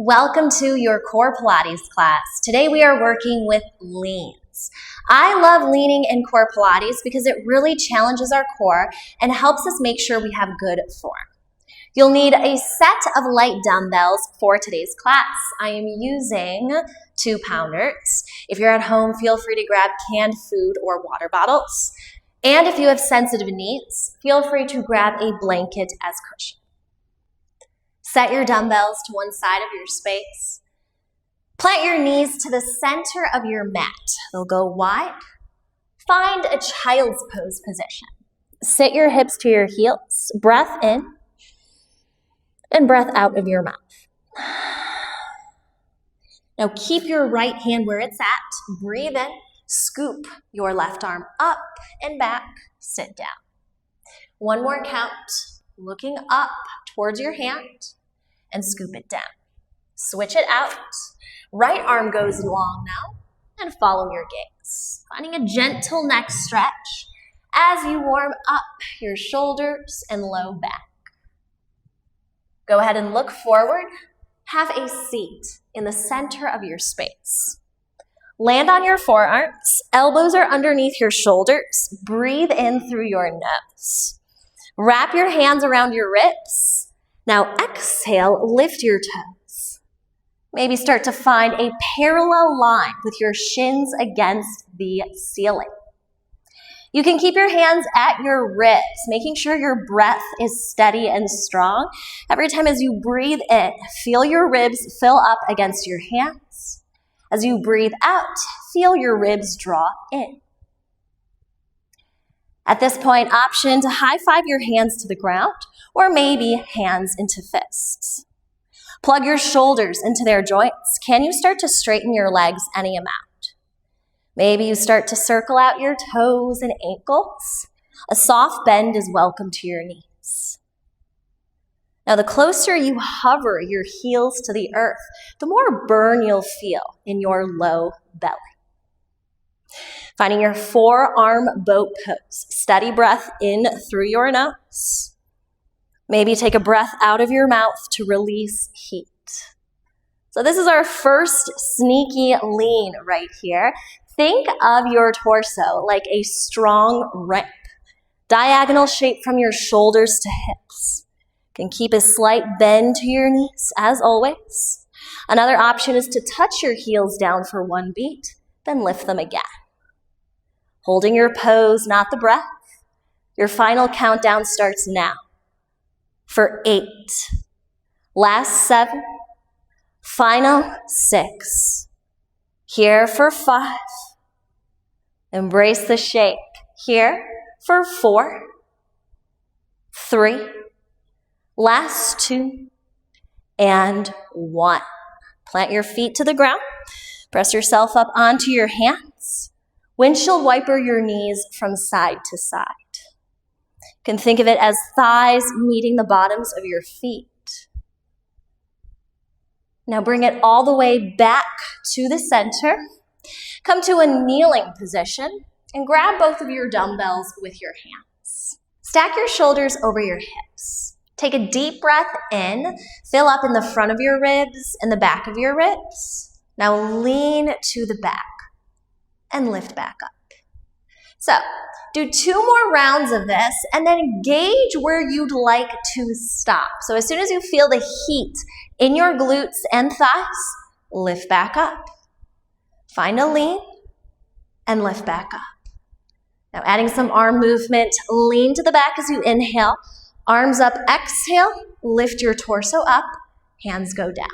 Welcome to your core Pilates class. Today we are working with leans. I love leaning in core Pilates because it really challenges our core and helps us make sure we have good form. You'll need a set of light dumbbells for today's class. I am using 2-pounders. If you're at home, feel free to grab canned food or water bottles. And if you have sensitive knees, feel free to grab a blanket as cushion. Set your dumbbells to one side of your space. Plant your knees to the center of your mat. They'll go wide. Find a child's pose position. Sit your hips to your heels. Breath in and breath out of your mouth. Now keep your right hand where it's at. Breathe in. Scoop your left arm up and back. Sit down. One more count. Looking up towards your hand. And scoop it down. Switch it out. Right arm goes long now, and follow your gaze. Finding a gentle neck stretch as you warm up your shoulders and low back. Go ahead and look forward. Have a seat in the center of your space. Land on your forearms. Elbows are underneath your shoulders. Breathe in through your nose. Wrap your hands around your ribs. Now exhale, lift your toes. Maybe start to find a parallel line with your shins against the ceiling. You can keep your hands at your ribs, making sure your breath is steady and strong. Every time as you breathe in, feel your ribs fill up against your hands. As you breathe out, feel your ribs draw in. At this point, option to high-five your hands to the ground, or maybe hands into fists. Plug your shoulders into their joints. Can you start to straighten your legs any amount? Maybe you start to circle out your toes and ankles. A soft bend is welcome to your knees. Now, the closer you hover your heels to the earth, the more burn you'll feel in your low belly. Finding your forearm boat pose. Steady breath in through your nose. Maybe take a breath out of your mouth to release heat. So this is our first sneaky lean right here. Think of your torso like a strong ramp. Diagonal shape from your shoulders to hips. You can keep a slight bend to your knees as always. Another option is to touch your heels down for one beat, then lift them again. Holding your pose, not the breath. Your final countdown starts now. For 8, last 7, final 6, here for 5, embrace the shake, here for 4, 3, last 2, and 1. Plant your feet to the ground, press yourself up onto your hands, windshield wiper your knees from side to side. You can think of it as thighs meeting the bottoms of your feet. Now bring it all the way back to the center. Come to a kneeling position and grab both of your dumbbells with your hands. Stack your shoulders over your hips. Take a deep breath in. Fill up in the front of your ribs and the back of your ribs. Now lean to the back and lift back up. So, do 2 more rounds of this and then gauge where you'd like to stop. So as soon as you feel the heat in your glutes and thighs, lift back up. Find a lean and lift back up. Now adding some arm movement, lean to the back as you inhale. Arms up, exhale, lift your torso up, hands go down.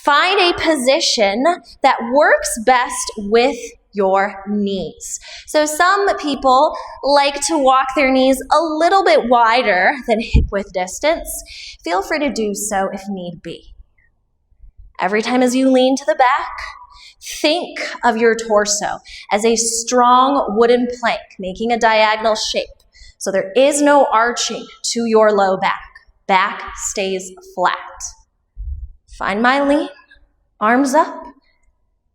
Find a position that works best with your knees. So some people like to walk their knees a little bit wider than hip width distance. Feel free to do so if need be. Every time as you lean to the back, think of your torso as a strong wooden plank making a diagonal shape. So there is no arching to your low back. Back stays flat. Find my lean, arms up,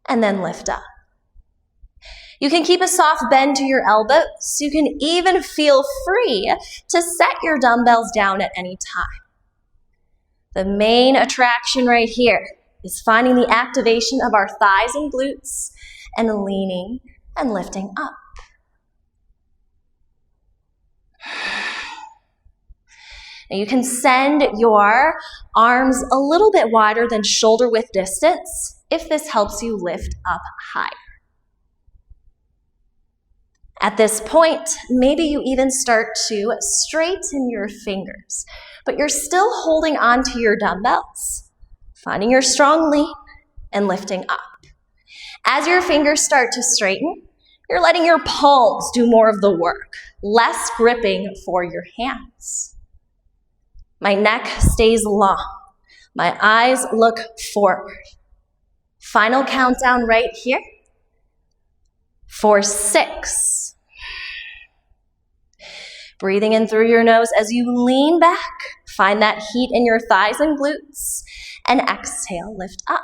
and then lift up. You can keep a soft bend to your elbows. You can even feel free to set your dumbbells down at any time. The main attraction right here is finding the activation of our thighs and glutes and leaning and lifting up. Now you can send your arms a little bit wider than shoulder width distance if this helps you lift up higher. At this point, maybe you even start to straighten your fingers, but you're still holding on to your dumbbells, finding your strong lean and lifting up. As your fingers start to straighten, you're letting your palms do more of the work, less gripping for your hands. My neck stays long. My eyes look forward. Final countdown right here for 6. Breathing in through your nose as you lean back. Find that heat in your thighs and glutes. And exhale, lift up.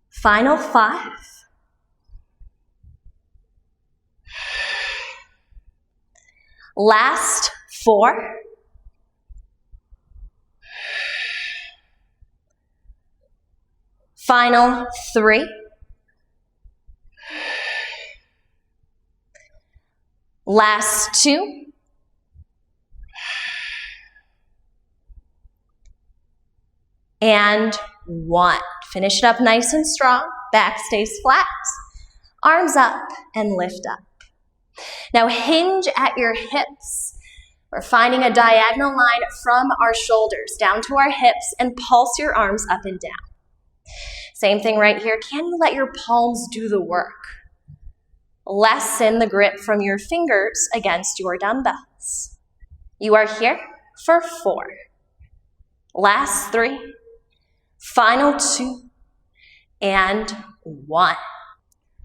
Final 5. Last 4. Final 3. Last 2. And 1. Finish it up nice and strong. Back stays flat. Arms up and lift up. Now hinge at your hips. We're finding a diagonal line from our shoulders down to our hips and pulse your arms up and down. Same thing right here. Can you let your palms do the work? Lessen the grip from your fingers against your dumbbells. You are here for 4. Last 3. Final 2. And 1.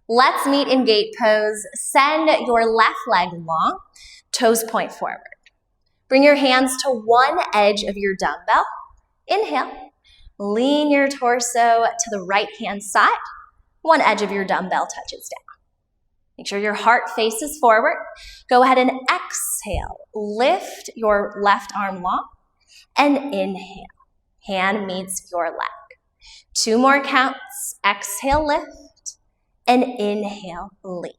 Let's meet in gate pose. Send your left leg long, toes point forward. Bring your hands to one edge of your dumbbell. Inhale. Lean your torso to the right-hand side. One edge of your dumbbell touches down. Make sure your heart faces forward. Go ahead and exhale. Lift your left arm long and inhale. Hand meets your leg. 2 more counts. Exhale, lift, and inhale, lean.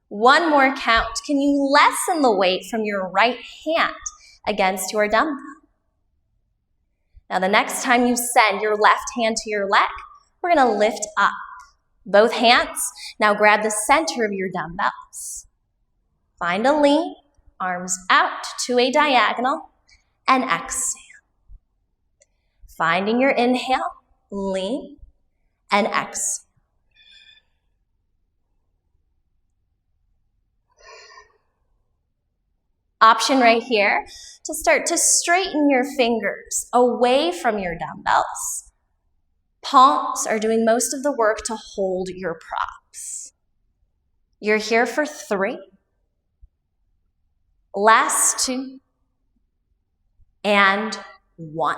1 more count. Can you lessen the weight from your right hand against your dumbbell? Now the next time you send your left hand to your leg, we're going to lift up. Both hands. Now grab the center of your dumbbells. Find a lean, arms out to a diagonal, and exhale. Finding your inhale, lean, and exhale. Option right here to start to straighten your fingers away from your dumbbells. Palms are doing most of the work to hold your props. You're here for 3. Last 2. And 1.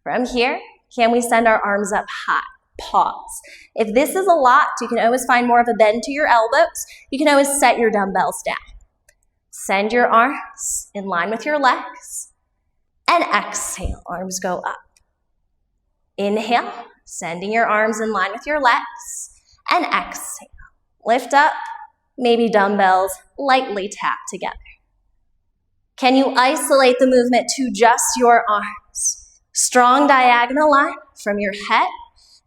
From here, can we send our arms up high? Pause. If this is a lot, you can always find more of a bend to your elbows. You can always set your dumbbells down. Send your arms in line with your legs. And exhale, arms go up. Inhale, sending your arms in line with your legs. And exhale. Lift up, maybe dumbbells lightly tap together. Can you isolate the movement to just your arms? Strong diagonal line from your head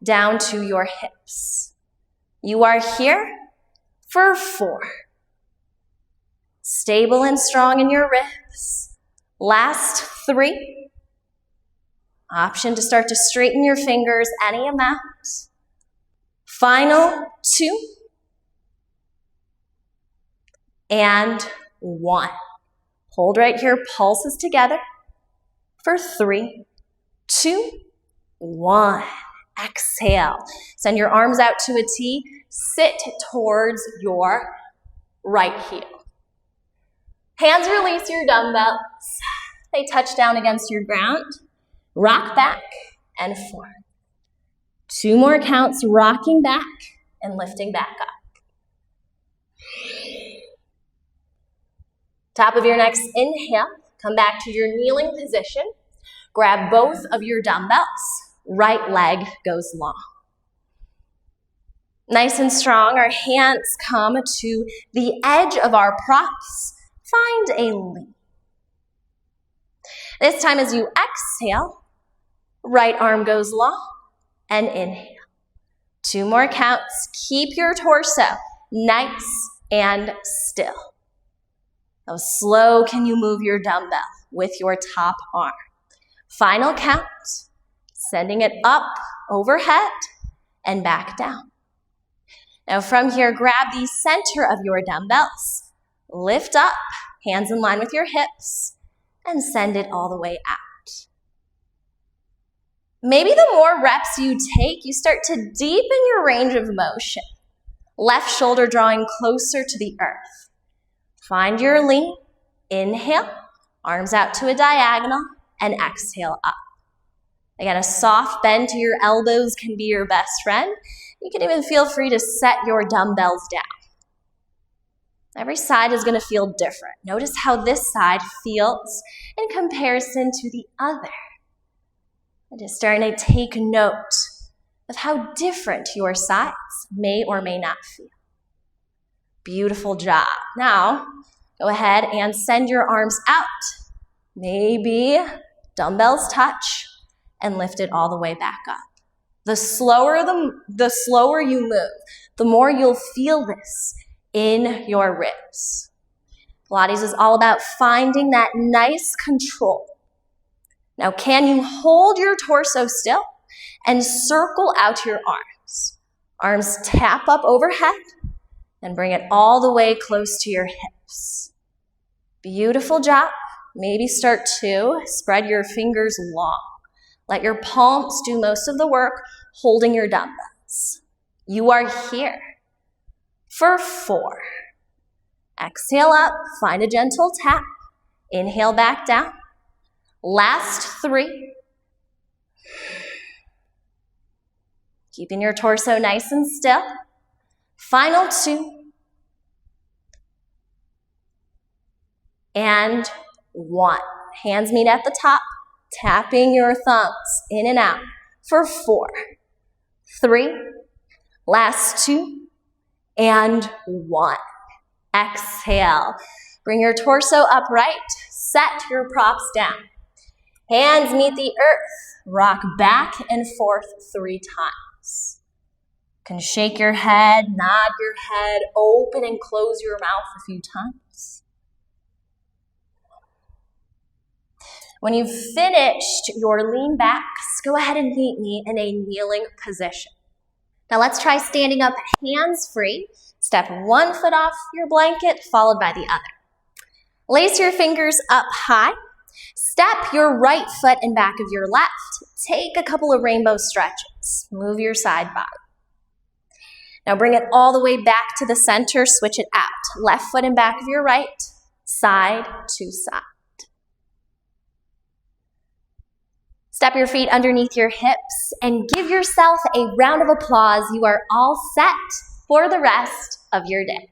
down to your hips. You are here for 4. Stable and strong in your ribs. Last 3. Option to start to straighten your fingers any amount. Final 2. And 1. Hold right here, pulses together for 3, 2, 1. Exhale. Send your arms out to a T. Sit towards your right heel. Hands release your dumbbells. They touch down against your ground. Rock back and forth. 2 more counts, rocking back and lifting back up. Top of your next inhale, come back to your kneeling position. Grab both of your dumbbells. Right leg goes long. Nice and strong, our hands come to the edge of our props. Find a lean. This time as you exhale, right arm goes long and inhale. 2 more counts. Keep your torso nice and still. How slow can you move your dumbbell with your top arm? Final count. Sending it up, overhead, and back down. Now from here, grab the center of your dumbbells. Lift up, hands in line with your hips, and send it all the way out. Maybe the more reps you take, you start to deepen your range of motion. Left shoulder drawing closer to the earth. Find your lean. Inhale, arms out to a diagonal, and exhale up. Again, a soft bend to your elbows can be your best friend. You can even feel free to set your dumbbells down. Every side is going to feel different. Notice how this side feels in comparison to the other. And just starting to take note of how different your sides may or may not feel. Beautiful job. Now, go ahead and send your arms out. Maybe dumbbells touch and lift it all the way back up. The slower you move, the more you'll feel this in your ribs. Pilates is all about finding that nice control. Now, can you hold your torso still and circle out your arms? Arms tap up overhead and bring it all the way close to your hips. Beautiful job. Maybe start to spread your fingers long. Let your palms do most of the work, holding your dumbbells. You are here for 4. Exhale up, find a gentle tap. Inhale back down. Last 3. Keeping your torso nice and still. Final 2. And 1. Hands meet at the top. Tapping your thumbs in and out for 4, 3, last 2, and 1. Exhale. Bring your torso upright. Set your props down. Hands meet the earth. Rock back and forth 3 times. You can shake your head, nod your head, open and close your mouth a few times. When you've finished your lean backs, go ahead and meet me in a kneeling position. Now let's try standing up hands free. Step 1 foot off your blanket, followed by the other. Lace your fingers up high. Step your right foot in back of your left. Take a couple of rainbow stretches. Move your side body. Now bring it all the way back to the center. Switch it out. Left foot in back of your right, side to side. Step your feet underneath your hips and give yourself a round of applause. You are all set for the rest of your day.